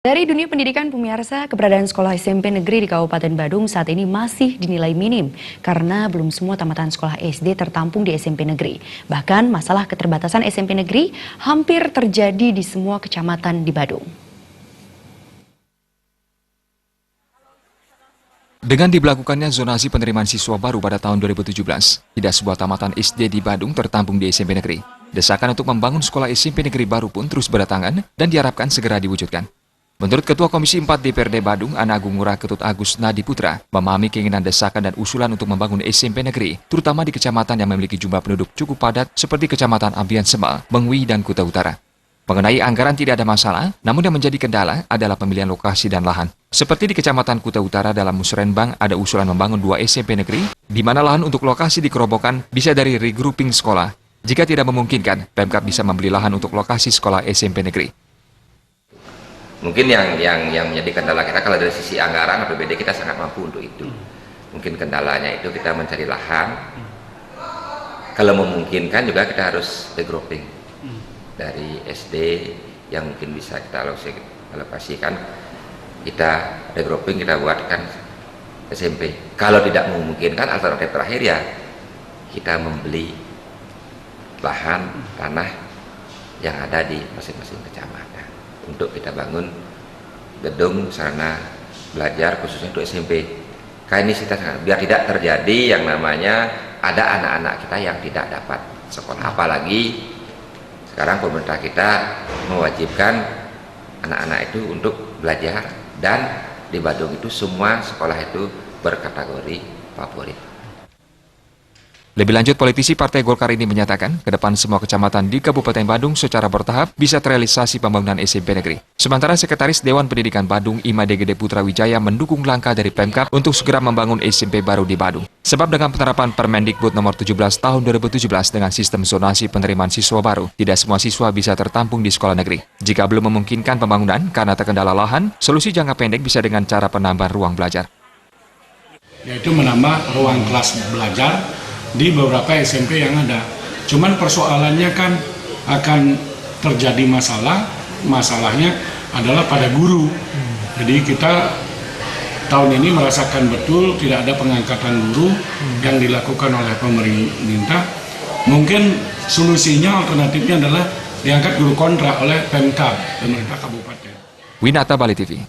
Dari dunia pendidikan pemirsa, keberadaan sekolah SMP negeri di Kabupaten Badung saat ini masih dinilai minim karena belum semua tamatan sekolah SD tertampung di SMP negeri. Bahkan masalah keterbatasan SMP negeri hampir terjadi di semua kecamatan di Badung. Dengan diberlakukannya zonasi penerimaan siswa baru pada tahun 2017, tidak sebuah tamatan SD di Badung tertampung di SMP negeri. Desakan untuk membangun sekolah SMP negeri baru pun terus berdatangan dan diharapkan segera diwujudkan. Menurut Ketua Komisi 4 DPRD Badung, Ana Agung Ngurah Ketut Agus Nadi Putra, memahami keinginan desakan dan usulan untuk membangun SMP negeri, terutama di kecamatan yang memiliki jumlah penduduk cukup padat seperti Kecamatan Ambian Semal, Bengwi, dan Kuta Utara. Mengenai anggaran tidak ada masalah, namun yang menjadi kendala adalah pemilihan lokasi dan lahan. Seperti di Kecamatan Kuta Utara dalam Musrenbang ada usulan membangun 2 SMP negeri, di mana lahan untuk lokasi dikerobokan bisa dari regrouping sekolah. Jika tidak memungkinkan, Pemkab bisa membeli lahan untuk lokasi sekolah SMP negeri. Mungkin yang menjadi kendala kita kalau dari sisi anggaran APBD kita sangat mampu untuk itu. Mungkin kendalanya itu kita mencari lahan. Kalau memungkinkan juga kita harus regrouping dari SD yang mungkin bisa kita alokasikan, kita regrouping, kita buatkan SMP. Kalau tidak memungkinkan, alternatif terakhir ya kita membeli lahan tanah yang ada di masing-masing kecamatan untuk kita bangun gedung sarana belajar khususnya untuk SMP. Ini kita biar tidak terjadi yang namanya ada anak-anak kita yang tidak dapat sekolah. Apalagi sekarang pemerintah kita mewajibkan anak-anak itu untuk belajar, dan di Badung itu semua sekolah itu berkategori favorit. Lebih lanjut, politisi Partai Golkar ini menyatakan ke depan semua kecamatan di Kabupaten Badung secara bertahap bisa terrealisasi pembangunan SMP negeri. Sementara Sekretaris Dewan Pendidikan Badung, Imade Gede Putra Wijaya, mendukung langkah dari Pemkab untuk segera membangun SMP baru di Badung. Sebab dengan penerapan Permendikbud nomor 17 tahun 2017 dengan sistem zonasi penerimaan siswa baru, tidak semua siswa bisa tertampung di sekolah negeri. Jika belum memungkinkan pembangunan karena terkendala lahan, solusi jangka pendek bisa dengan cara penambahan ruang belajar. Yaitu menambah ruang kelas belajar di beberapa SMP yang ada. Cuman persoalannya kan akan terjadi masalahnya adalah pada guru. Jadi kita tahun ini merasakan betul tidak ada pengangkatan guru yang dilakukan oleh pemerintah. Mungkin solusinya, alternatifnya adalah diangkat guru kontrak oleh Pemkab, pemerintah kabupaten. Winata Bali TV.